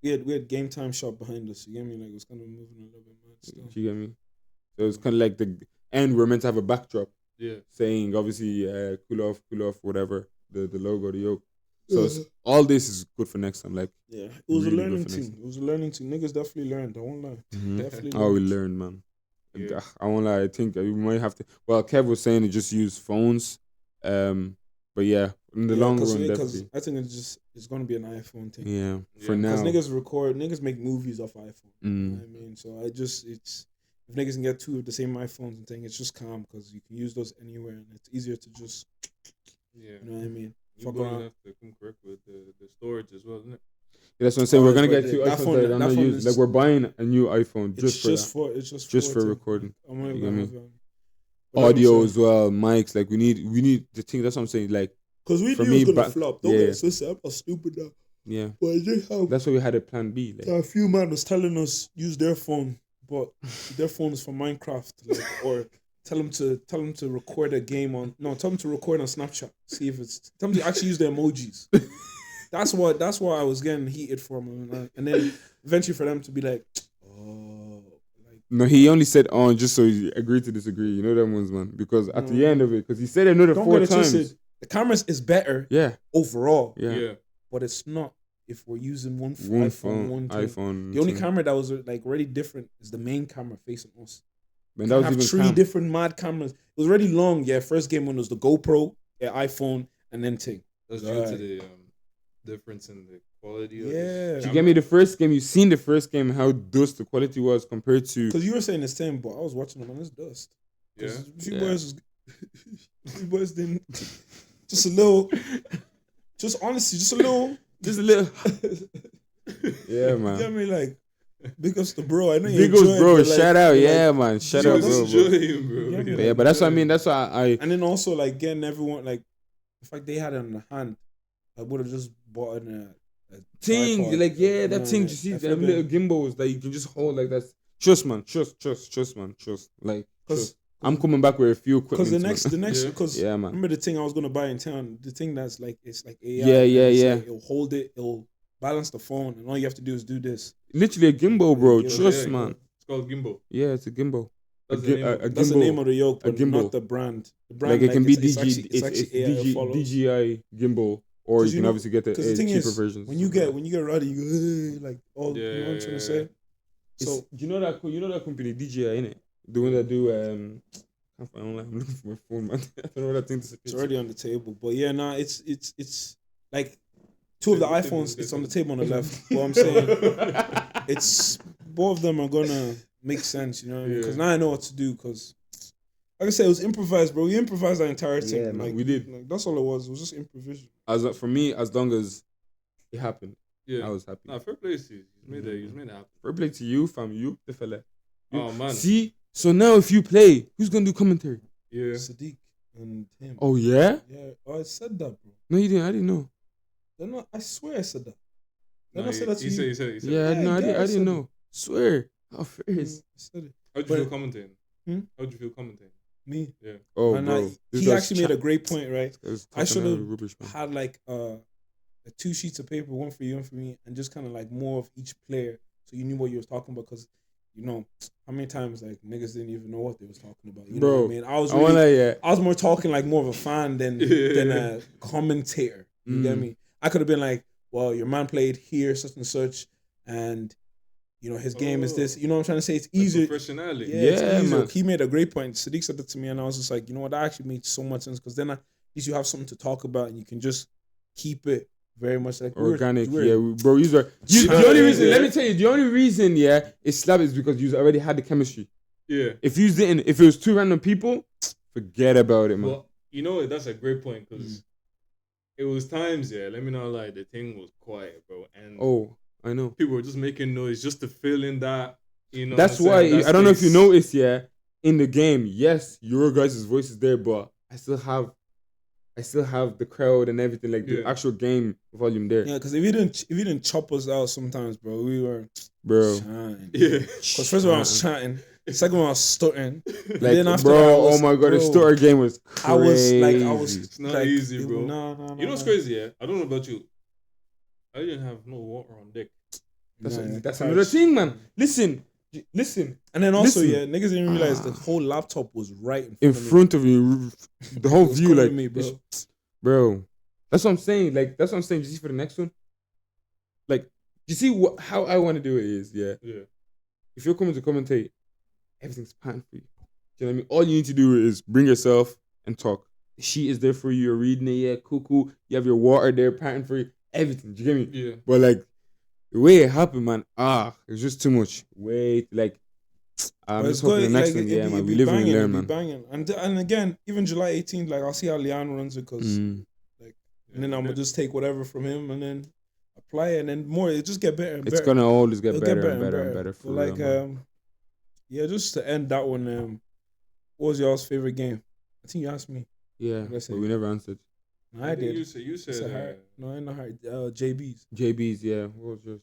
we had game time shop behind us. You get me? Like it was kind of moving a little bit mad still. Do you get me? So it was kind of like and we're meant to have a backdrop. Yeah. Saying obviously cool off, whatever, the logo, the yoke. So all this is good for next time. Like, Yeah, it was Really a good learning for next team. It was a learning team. Niggas definitely learned. I won't lie. Definitely. oh, we learned. learned, man. Yeah. I won't lie. I think we might have to. Well, Kev was saying to just use phones. But yeah, in the long run, definitely. I think it's gonna be an iPhone thing. Yeah, for Yeah. now. Because niggas make movies off iPhone. You know Mm. what I mean? So it's if niggas can get 2 of the same iPhones and thing, it's just calm because you can use those anywhere and it's easier to just Yeah. you know what I mean. You're Fuck going around. to have to come correct with the storage as well, isn't it? Yeah, that's what I'm saying. We're gonna but get 2 that iPhones phone- that are that not phone used. is- Like we're buying a new iPhone It's just for that. just for it. recording. I'm not You gonna get me? have but like I'm Audio saying, as well, mics. Like we need the thing. That's what I'm saying. Like Cause we For knew me, it was gonna back- flop. Don't yeah. get so sad. I'm stupid now. yeah, But I think how that's why we had a plan B. Like a few man was telling us use their phone, but their phone is for Minecraft, like, or tell them to record a game on. No, tell them to record on Snapchat. See if it's. Tell them to actually use the emojis. that's what I was getting heated from, and then eventually for them to be like, oh, like No, he only said on just so you agree to disagree. You know them ones, man. Because at the end of it, because he said another don't 4 get it times. twisted. The cameras is better Yeah, overall, yeah. but it's not if we're using one One iPhone, phone, one thing. iPhone. The only thing. camera that was like already different is the main camera facing us. Man, that was have even 3 calm. different mad cameras. It was already long. Yeah, first game when it was the GoPro, iPhone, and then thing. That's due to the difference in the quality. Of Yeah. Did you get me the first game? You seen the first game? How dust the quality was compared to. Because you were saying the same, but I was watching them and it's dust. Yeah. You boys didn't. Just a little. Just honestly, just a little. Just a little. Yeah, You man. get me? Like, big ups to bro. I know you Big ups, enjoy it, bro. but, like, Shout out, like, yeah, man. Shout out, bro. Yeah, But yeah, but that's what I mean. That's why I And then also like getting everyone like, the fact they had it in the hand, I would have just bought a thing tripod. like yeah, that Yeah, thing. You see I them feel little gimbals that you can just hold like that. Trust, man. Trust, man. Trust. Like, Because I'm coming back with a few equipment. the next, Yeah. because Yeah, man. remember the thing I was gonna buy in town, the thing that's like it's like AI. Yeah. Like, it'll hold it, it'll balance the phone, and all you have to do is do this. Literally a gimbal, bro. Yeah, Trust, yeah, man. It's called gimbal. Yeah, it's a gimbal. That's a, the name of it. That's the gimbal. name of the yoke, A but gimbal. not the brand. The brand, Like it can be it's DG, actually, it's actually AI DG, follows. DJI gimbal, or 'Cause you you can know- obviously get the 'cause the thing cheaper is, versions. when you get ready, you go like all. You know what I'm trying to say? So Do you know that company DJI innit? The one that do can't find online. I'm looking for my phone, man. I don't know what that thing it's disappears. already on the table, but yeah, nah, it's like 2 of the iPhones. It's on the table on the left. What I'm saying, it's both of them are gonna make sense. You know what I mean? Because Yeah. now I know what to do. Because like I said, it was improvised, bro. We improvised the entire thing. Yeah, man, like we did. Like, that's all it was. It was just improvisation. For me, as long as it happened, Yeah. I was happy. Nah, fair play to you. He's made it happen. Fair play to you, fam. You, the fella. You- Oh man. See, so now if you play, who's gonna do commentary? Yeah. Sadiq and him. Oh yeah? Yeah. Oh, I said that, bro. No, you didn't. I didn't know. They're not. I swear I said that. They're Nah, not said that to he you. said. Yeah, Yeah, no, I Gareth didn't said know. Swear. How fair is? I said it. How'd you feel But- commenting? Hmm? How'd you feel commenting? Me. Yeah. Oh, And bro. This he guy's actually made a chat- great point, right? this guy's I talking should've rubbish, man. Had like 2 sheets of paper, one for you, one for me, and just kind of like more of each player, so you knew what you was talking about. Because you know how many times like niggas didn't even know what they was talking about. You know Bro, what I mean? I was I want really, to, yeah. I was more talking like more of a fan than a commentator. You get Mm. me? I could have been like, well, your man played here, such and such, and you know his game is this. You know what I'm trying to say? It's Like easier. professionality. Yeah, it's Yeah, easier. man. He made a great point. Sadiq said that to me, and I was just like, you know what? That actually made so much sense because then at least you have something to talk about, and you can just keep it very much like Organic, we're- yeah, bro. The only reason, let me tell you, the only reason, yeah, it's slap is because you already had the chemistry. Yeah. If you didn't, if it was 2 random people, forget about it, man. Well, you know what? That's a great point because it was times, yeah. Let me not lie, the thing was quiet, bro, and Oh, I know. people were just making noise just to fill in that. You know, That's what I'm saying, why that I don't know if you space. noticed, yeah, in the game, yes, your guys' voice is there, but I still have the crowd and everything, like the Yeah. actual game volume there, Yeah, because if you didn't chop us out sometimes, bro, we were bro. chatting. Yeah. Because first of all, I was chatting. Second one, I was stuttering. Like, then after bro, that, I was- oh my god, the bro, stutter game was I was crazy. It's not like, easy, it- bro. No. You know what's crazy, yeah? I don't know about you. I didn't have no water on deck. That's Nah, that's facts. another thing, man. Listen. And then also, Listen. yeah, niggas didn't realize the whole laptop was right In of me. front of you, the whole It was view, coming like, to me, bro. bro. That's what I'm saying. Like, that's what I'm saying. You see for the next one, like, you see how I want to do it is, yeah. Yeah. If you're coming to commentate, everything's planned for you. Do you know what I mean? All you need to do is bring yourself and talk. The sheet is there for you. You're reading it. Yeah, cool. You have your water there, panting for you. Everything. Do you get me? Yeah. But like the way it happened, man, it was just too much. Wait, like I'm But just hoping the next one, it'd yeah, be- man. it'd We be live and banging, learn, it'd be man. Banging. And again, even July 18th, like I'll see how Leon runs it, because Mm. and then I'm gonna just take whatever from him and then apply it, and then more. It just get better and It's better. gonna always get It'll better and better. For But real, like, man. yeah, just to end that one, what was y'all's favorite game? I think you asked me. Yeah, let's but say- we never answered. No, I did. You said, I said Harry. No, I know Harry. JB's. JB's, yeah. What was yours?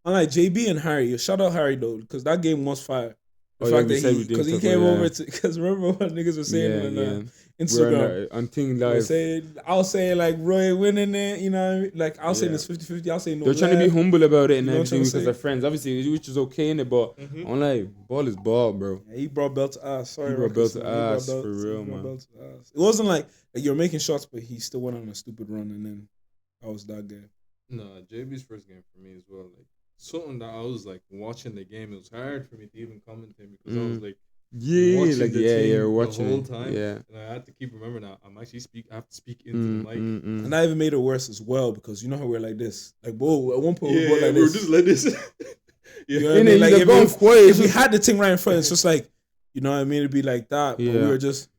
I'm like JB and Harry. Shout out Harry though, because that game was fire. The Oh, yeah, fact we that said we didn't because he talk came about- over to because remember what niggas were saying Yeah, on yeah. Instagram. On Ting I Live. was saying like Roy winning it, you know what I mean? Like I was saying Yeah. it's 50-50, I was saying no. They're trying to be left. humble about it and You know what I'm everything trying to because say? they're friends. Obviously, which is okay in it, but Mhm. I'm like, ball is ball, bro. Yeah, he brought belt to us. Sorry, He brought belt Rockets, to man. He brought us, for real, he brought man. belt to us. It wasn't like you're making shots, but he still went on a stupid run, and then I was that guy. No, JB's first game for me as well. Like something that I was like watching the game. It was hard for me to even commentate because I was like Yeah, watching like, the yeah, team you're watching the whole it. time. Yeah. And I had to keep remembering that I'm actually I have to speak into the mic. And that even made it worse as well because you know how we're like this. Like, whoa, at one point we Yeah, were like we were this. just like this. You know yeah. what I Innit, mean? Like, you're going if quiet. we had the thing right in front, it's just like, you know what I mean? It'd be like that. But we Yeah. were just.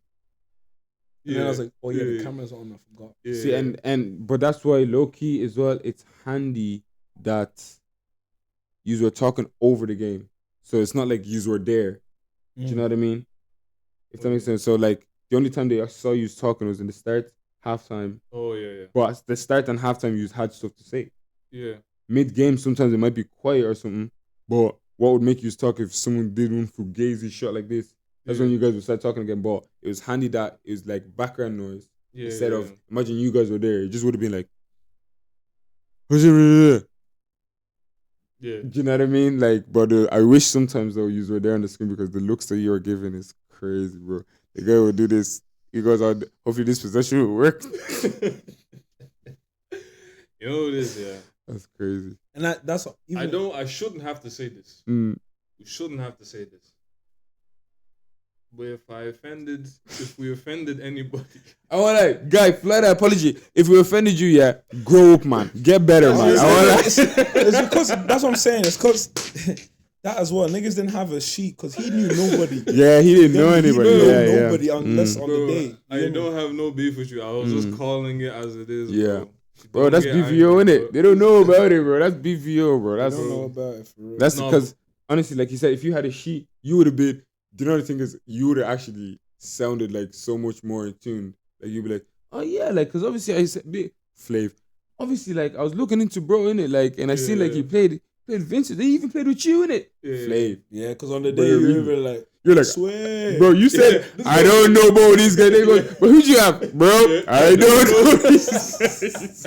And then I was like, oh yeah, the yeah. camera's on. I forgot. Yeah, See, yeah. but that's why low key as well. It's handy that you were talking over the game, so it's not like you were there. Do you know what I mean? If that makes sense. So like the only time they saw you talking was in the start, halftime. Oh yeah, But the start and halftime, you had stuff to say. yeah. Mid game, sometimes it might be quiet or something. But what would make you talk if someone did one fugazi shot like this? That's when you guys would start talking again. But it was handy that it was like background noise Yeah, instead yeah. of imagine you guys were there. It just would have been like, do Yeah. you know what I mean? Like, but I wish sometimes though you were there on the screen because the looks that you are giving is crazy, bro. The guy would do this. He goes out. Hopefully this possession will work. You know what it is, yeah. That's crazy. And that's even, I shouldn't have to say this. Mm. We shouldn't have to say this. But if we offended anybody, I want like, guy, flat apology. If we offended you, yeah, grow up, man. Get better, man. I want it's because that's what I'm saying. It's because that as well. Niggas didn't have a sheet because he knew nobody. Yeah, he didn't know anybody. He knew Yeah, nobody yeah. unless on the day. I You know? don't have no beef with you. I was just calling it as it is. Yeah. Bro, Bro, that's Don't get BVO, angry, innit? bro. They don't know about it, bro. That's BVO, bro. I That's don't know about it for real. that's No, because honestly, like you said, if you had a sheet, you would have been. Do you know the thing is, you would have actually sounded like so much more in tune. Like you'd be like, oh yeah, like because obviously I said Flav. Obviously, like I was looking into bro in it, like, and I see like Yeah. he played Vincent. They even played with you in it. Yeah. Flav. Yeah, because on the Bro, day you're you really- were like, You're like, swear. bro, you said Yeah, I don't know about these guys. They go, but who'd you have, bro? Yeah. I don't know. These guys.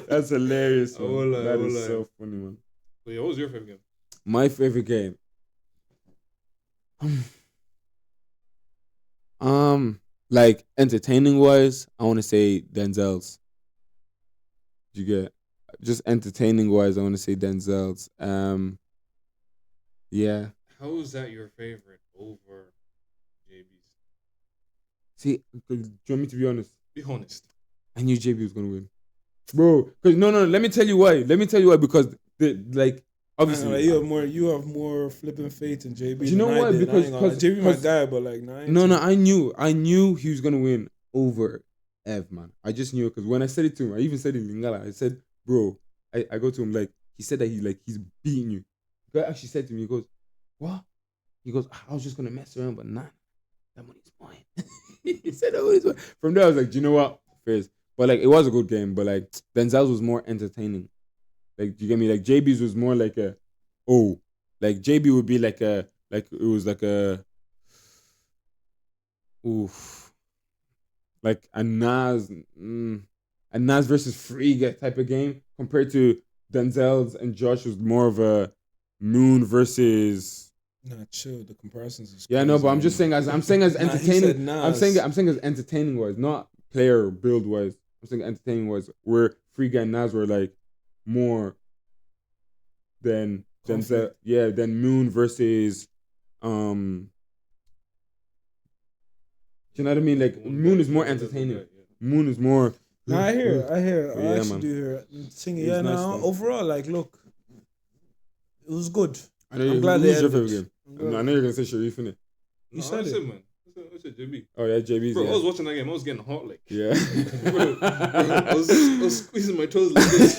That's hilarious, man. I won't lie, That I won't is lie. so funny, man. So, yeah, what was your favorite game? My favorite game. Like entertaining wise, I want to say Denzel's. You get just entertaining wise, I want to say Denzel's. Yeah. How is that your favorite over JB's? See, do you want me to be honest? Be honest. I knew JB was gonna win, bro. Cause no. Let me tell you why. Because obviously. You have more flipping faith in JB. Do you know than I why? did. I ain't gonna lie. Because- JB my because- guy, but like nah, I ain't No, too- I knew he was gonna win over Ev, man. I just knew it because when I said it to him, I even said it in Lingala. I said, bro, I go to him like he said that he's beating you. The guy actually said to me, he goes, what? He goes, I was just gonna mess around, but nah, that money's mine. He said that money's mine. From there, I was like, do you know what? Fairs. But like, it was a good game. But like, Denzel's was more entertaining. Like, do you get me? Like, JB's was more like like JB would be like it was like like a Nas versus Free type of game compared to Denzel's and Josh was more of a Moon versus. Nah, chill. The comparisons is Yeah, no, but I'm crazy, just saying man. as Nah, he entertaining. said I'm saying as entertaining wise, not player build wise. I'm saying entertaining wise, where Free and Nas were like more than Conflict. than Moon versus Do you know what I mean? Like Moon is more entertaining. Moon is more. Nah, I hear. I Yeah, actually man. do hear it. Singing, It was yeah. nice, Now though. overall, like, look, it was good. I know I'm glad who's they your ended. favorite game? I'm glad. I know you're gonna say Sharif in it. You No, said I it. said, man. I said JB. Oh yeah, JB's. Bro, I was Yeah. watching that game. I was getting hot, like. Yeah. Bro, I was squeezing my toes like this.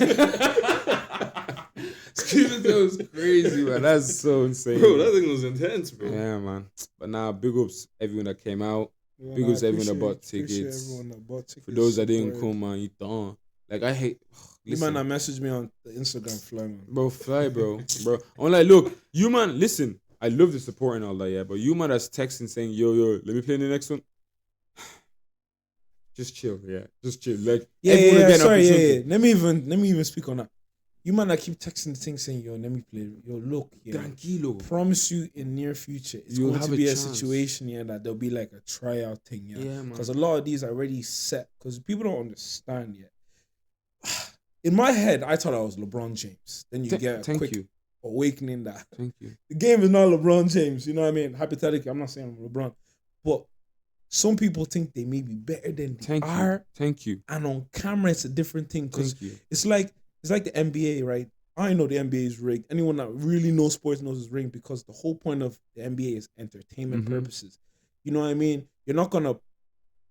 Steven, that was crazy, man. That's so insane. Bro, that thing was intense, bro. Yeah, man. But now, big ups everyone that came out. Yeah, Big nah, ups everyone that appreciate- bought appreciate tickets. everyone that bought tickets. For those that didn't supported. come, man, you done. Like I hate. You man Listen, that messaged me on the Instagram fly, man. bro, fly, bro. I'm like, look, you man, listen. I love the support and all that, yeah. But you man that's texting saying, yo, let me play in the next one. Just chill, yeah. Just chill. Like everyone will get an Sorry, opportunity. Let me even speak on that. You man that keep texting the thing saying, yo, let me play. Yo, look, yeah. Tranquilo. Promise you in near future, it's You'll going have to a be a chance. situation, yeah, that there'll be like a tryout thing, yeah. Yeah, man. Because a lot of these are already set. Because people don't understand yet. In my head, I thought I was LeBron James. Then you get a Thank quick you. awakening that Thank you. the game is not LeBron James. You know what I mean? Hypothetically, I'm not saying I'm LeBron, but some people think they may be better than they Thank are, you. Thank you. and on camera it's a different thing. Because Thank you. it's like the NBA, right? I know the NBA is rigged. Anyone that really knows sports knows it's rigged because the whole point of the NBA is entertainment Mhm. purposes. You know what I mean? You're not gonna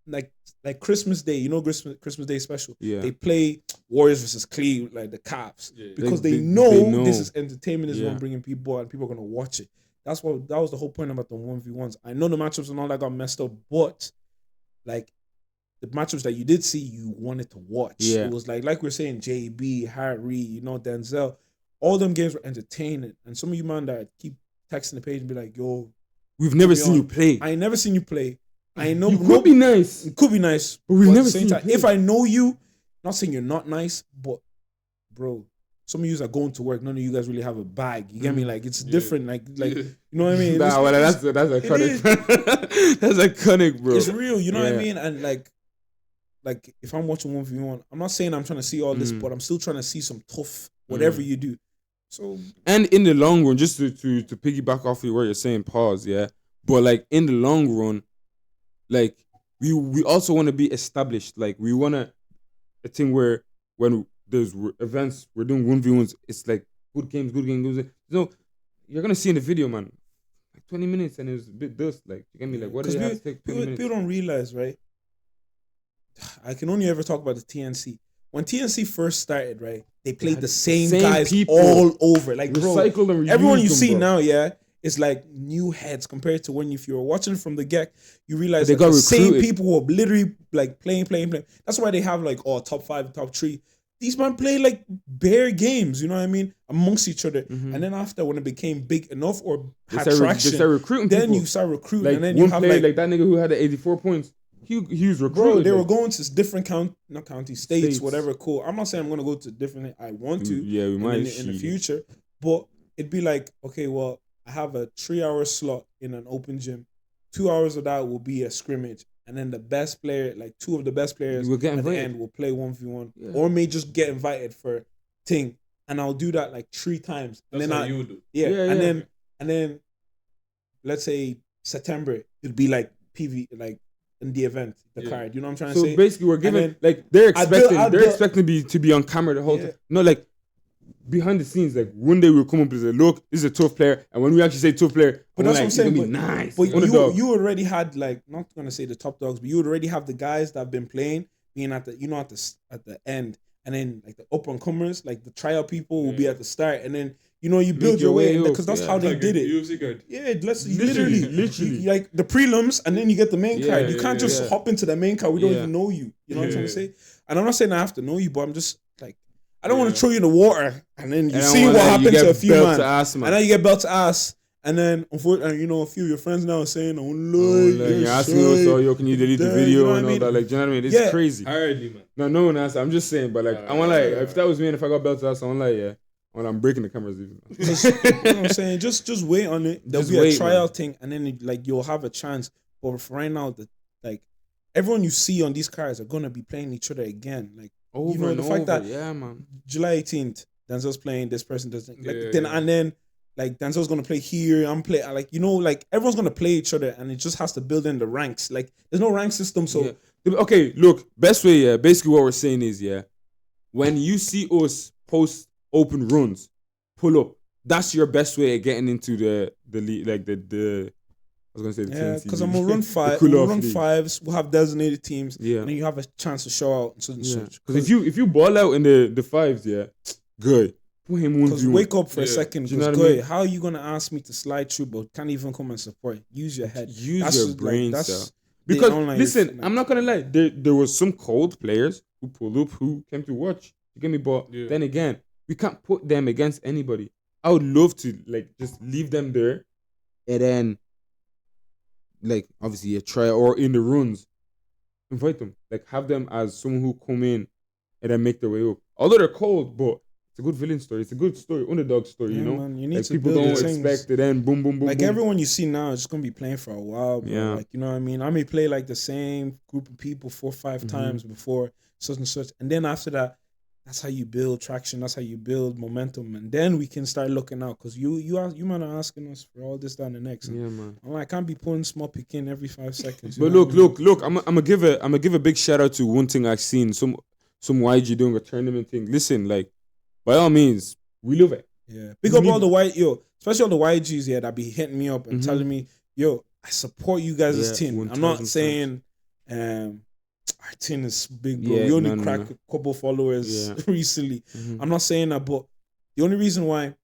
like Christmas Day. You know Christmas Day special. Yeah. They play Warriors versus Cleveland, like the Caps, Yeah. because They they know know. this is entertainment. This is Yeah. what bringing people and people are gonna watch it. That was the whole point about the 1v1s. I know the matchups and all that got messed up, but like the matchups that you did see, you wanted to watch. Yeah. It was like we're saying, JB, Harry, Denzel, all them games were entertaining. And some of you man that keep texting the page and be like, yo, We've never be seen on. you play. I ain't never seen you play. I know You could be nice. it could be nice, But we've at the never same seen you time, play. if I know you, not saying you're not nice, but bro, some of you are going to work. None of you guys really have a bag. You get me? Like it's different. Like you know what I mean? Nah, well, that's iconic. That's iconic, bro. It's real. You know what I Yeah. mean? And like if I'm watching 1v1, I'm not saying I'm trying to see all this, Mm. but I'm still trying to see some tough whatever you do. So And in the long run, just to piggyback off of what you're saying, pause, yeah. But like in the long run, like we also want to be established. Like we want a thing where when there's events, we're doing 1v1s. It's like good games. No, you're gonna see in the video, man. Like 20 minutes and it was a bit dust. Like you get me? Like what did it have to take 20 minutes? people don't realize, right? I can only ever talk about the TNC. When TNC first started, right, they played had the same same guys people. all over. Like, bro, Recycle and reuse everyone you them, see bro. now, yeah, it's like new heads compared to when if you were watching from the get, you realize They that got the same recruited. people who are literally like playing. That's why they have like top 5, top 3. These men play like bare games, you know what I mean, amongst each other. Mhm. And then after, when it became big enough or They had start traction, recruiting then people. you start recruiting, Like and then one you have player, like like that nigga who had the 84 points. He was recruited. bro, they were like, going to different not county states, States. whatever. Cool. I'm not saying I'm gonna go to different. I want to. Yeah, we in might the- in the shit. future, but it'd be like, okay, well, I have a 3-hour slot in an open gym. 2 hours of that will be a scrimmage, and then the best player, like 2 of the best players You will get at the invited. end, will play 1v1, Yeah. or may just get invited for thing, and I'll do that like 3 times, and That's then how I you do. yeah, Yeah, and yeah. then let's say September, it'd be like PV, like in the event, the Yeah. card. You know what I'm trying So to say? basically, we're giving then like they're I built- expecting to be on camera the whole Yeah. time. No, like behind the scenes, like one day we'll come up and say, "Look, this is a tough player," and when we actually say tough player, But we're that's like, what I'm saying. "He's But, gonna be nice." but Underdog. you already had like, not gonna say the top dogs, but you would already have the guys that have been playing being at the at the end, and then like the up and comers, like the tryout people will be Yeah. at the start, and then you build Make your your way way up, because that's yeah. how they Like did a it. UFC guard. Yeah, Literally. you like the prelims, and then you get the main Yeah, card. You can't just yeah. hop into the main card. We don't Yeah. even know you. You know what I'm trying to Yeah. say? And I'm not saying I have to know you, but I'm just like, I don't want Yeah. to throw you in the water, and then you And I see wanna what let you happened get to a few belt man. to ass, man. And now you get belt to ass. And then, unfortunately, a few of your friends now are saying, "Oh, Oh, look, like, you're you're asking shy." us, "Oh, yo, can you delete the Damn, video you know what and I all mean? that?" Like, do you know what I mean? It's Yeah. crazy. Hardly, man. No one asked. I'm just saying, but like, I want like, Yeah. if that was me and if I got belt to ass, I'm like, yeah, well, I'm breaking the cameras even. Just, you know what I'm saying? Just wait on it. There'll Just be a wait, tryout thing, and then you'll have a chance. But for right now, like everyone you see on these cards are gonna be playing each other again. Like Over know, and the over, fact that- yeah, man. July 18th, Denzel's playing. This person doesn't. Like Yeah, then yeah. and then. Like Denzel's gonna play here, I'm play like like everyone's gonna play each other, and it just has to build in the ranks. Like there's no rank system, so Yeah. Okay, look, best way, yeah. Basically, what we're saying is, yeah, when you see us post open runs, pull up. That's your best way of getting into the league, like the. I was gonna say the yeah, TNC because league. I'm gonna run The five, cool we'll off run league. fives. We'll have designated teams, Yeah, and then you have a chance to show out and such and yeah. such. Because if you ball out in the fives, yeah, good. Put him Because 1v1. wake up for a Yeah. second. Do you know Because what I mean? how are you gonna ask me to slide through, but can't even come and support? Use your head. Use That's your just, brain, that's sir. the Because online listen, like- I'm not gonna lie. There was some cold players who pulled up who came to watch. You get me? But Yeah. then again, we can't put them against anybody. I would love to like just leave them there and then like obviously you try or in the runs, invite them. Like have them as someone who come in and then make their way up. Although they're cold, but it's a good villain story. It's a good story, underdog story, you Yeah, know? man, you need Like to people build don't the things. expect it, then boom, boom, boom, Like boom. everyone you see now is gonna be playing for a while, bro. Yeah. Like, you know what I mean? I may play like the same group of people 4 or 5 Mhm. times before such and such, and then after that, that's how you build traction. That's how you build momentum, and then we can start looking out. Cause you man are asking us for all this, that, and the next. And Yeah, man. I'm like, I can't be pulling small pick in every 5 seconds. you But know what I mean? look. I'm gonna give a big shout out to one thing I've seen. Some YG doing a tournament thing. Listen, like by all means, we love it. Yeah, big We up need- all the especially all the YGs here that be hitting me up and Mhm. telling me, yo, I support you guys' Yeah, team. I'm 1000%. not saying our team is big, bro. Yeah, we only no. cracked a couple followers Yeah. recently. Mhm. I'm not saying that, but the only reason why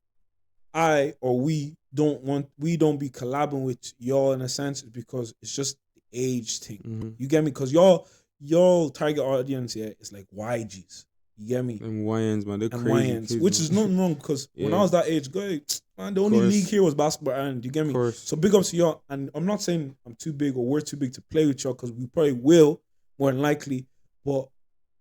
we don't be collabing with y'all in a sense is because it's just the age thing. Mhm. You get me? Because y'all target audience here is like YGs. You get me? And YNs, man, they're And crazy. YNs, kids, which man. is nothing wrong because when I Yeah. was that age, man, the only Course. league here was basketball, and you get Of me. course. So big ups to y'all, and I'm not saying I'm too big or we're too big to play with y'all because we probably will more than likely, but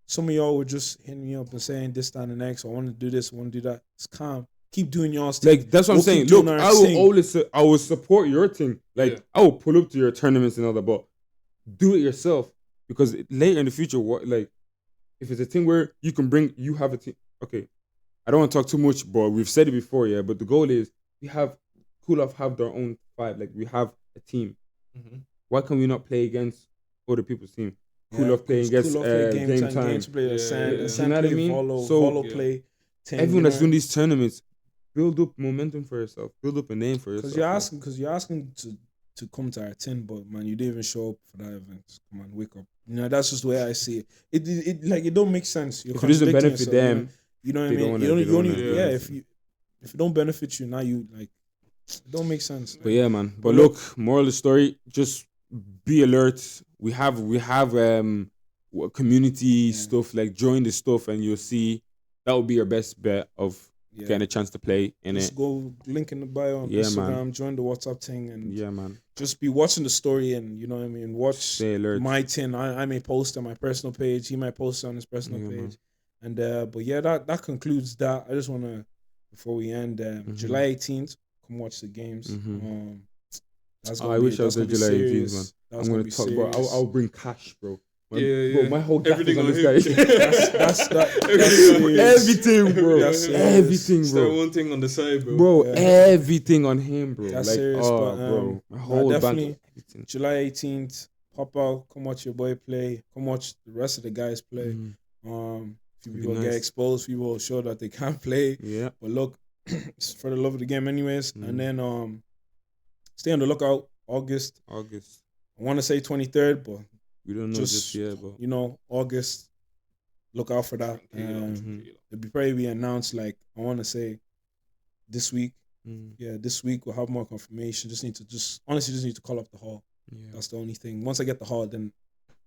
some of y'all were just hitting me up and saying this, that, and the next. I want to do this, I want to do that. It's calm. Keep doing y'all's thing. Like that's what I'm We'll saying. keep doing Look, our I will thing. always I will support your thing. Like Yeah. I will pull up to your tournaments and all that, but do it yourself because later in the future, what like if it's a thing where you have a team. Okay, I don't want to talk too much, but we've said it before, yeah. But the goal is we have Cool Off have their own vibe. Like we have a team. Mhm. Why can we not play against other people's team? Cool Yeah, Off playing against Cool Off play Game Time. Games play Yeah, Ascent, yeah. Ascent You know what I play mean? Volo, So- Volo Yeah. play 10. Everyone that's doing these tournaments, build up momentum for yourself. Build up a name for yourself. Because you're asking to come to our 10, but man, you didn't even show up for that event. Come on, wake up. You know, that's just the way I see it. It don't make sense. You're If it doesn't contradicting benefit yourself, them, you know what I they mean? don't wanna- You only, they you don't only, wanna- yeah. yeah. If it don't benefit you, now you like, it don't make sense. But yeah, man. But But look, moral of the story: just be alert. We have community Yeah. stuff. Like join the stuff, and you'll see that will be your best bet of Yeah. getting a chance to play in Just it. go link in the bio on Yeah, Instagram, man. join the WhatsApp thing, and Yeah, man. just be watching the story, and you know what I mean. Watch Stay alert. my tin. I may post on my personal page. He might post on his personal Yeah, man. page. And but yeah, that concludes that. I just wanna before we end, Mhm. July 18th, come watch the games. Mhm. That's Oh, I wish I was that's there gonna be July 18th, serious. man. That's I'm gonna be talk, bro. serious. I'll bring cash, bro. Yeah, Bro, yeah. my whole gap is Everything on on this him. guy. that's Everything on him. Everything, bro. That's serious. Everything, Start bro. one thing on the side, bro. Bro, Yeah. everything on him, bro. That's like, serious, oh, but, bro, my no, whole definitely. bank, everything. July 18th, pop out, come watch your boy play, come watch the rest of the guys play. Mhm. Few It'd be people get nice. exposed, people will show that they can't play. Yeah. But look, it's for the love of the game, anyways. Mhm. And then stay on the lookout. August. August. I want to say 23rd, but We don't know just yet, but you know, August. Look out for that. Mhm. It'll be probably be announced like I want to say this week. mm, Yeah, this week we'll have more confirmation. Just need to call up the hall. yeah. That's the only thing. Once I get the hall, then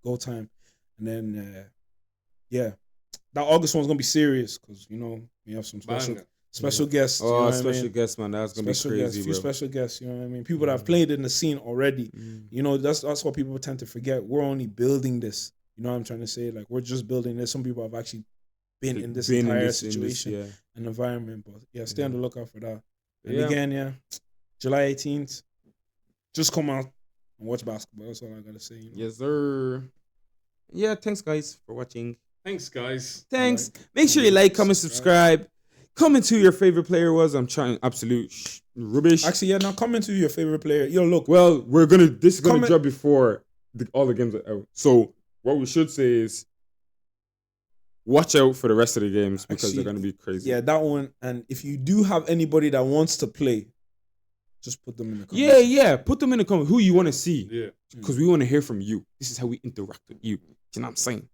go time, and then yeah, that August one's gonna be serious because you know we have some Banger. special guests. you know Oh, what I special mean? guest, man. That's gonna Special be guests, crazy, few bro. special guests. You know what I mean? People that have played in the scene already. Mm. You know, that's what people tend to forget. We're only building this. You know what I'm trying to say? Like we're just building this. Some people have actually been in this Been in entire this- in this, situation yeah. and environment. But yeah, stay on the lookout for that. And Yeah. again, yeah, July 18th, just come out and watch basketball. That's all I gotta say. You know? Yes, sir. Yeah, thanks, guys, for watching. Thanks, guys. Thanks. Like, Make sure you like, comment, subscribe. subscribe. Comment who your favorite player was. I'm trying absolute rubbish. Actually, yeah, now comment to your favorite player. Yo, look, Well, this is gonna Comment- drop before all the games are out. So what we should say is watch out for the rest of the games because Actually, they're gonna be crazy. yeah, that one. And if you do have anybody that wants to play, just put them in the comments. Yeah, yeah. Put them in the comments who you want to see Yeah. because we want to hear from you. This is how we interact with you. You know what I'm saying?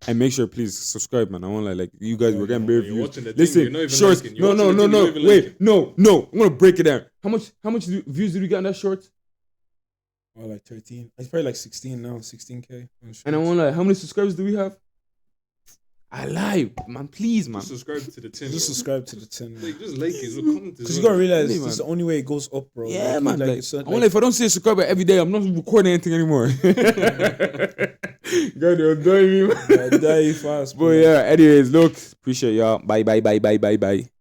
And make sure, please subscribe, man. I want like you guys. Yeah, We're getting You're bare views. watching the thing, Listen, you're not even shorts. liking. You're No, watching no, the no, thing, no. you're not even Wait, liking. no. I'm gonna break it down. How much views did we get on that short? Or like 13. It's probably like 16 now, 16K. And I want like how many subscribers do we have? I lie, man. Please, man. Just subscribe to the 10. Just bro. subscribe to the 10. Like, just like it. So comment Because you gotta realize Really, this is man. the only way it goes up, bro. Yeah, Like, man. Like, it's not I wonder if I don't say subscriber every day, I'm not recording anything anymore. God, they'll die me, man. die fast, But bro. yeah, anyways, look, appreciate y'all. Bye.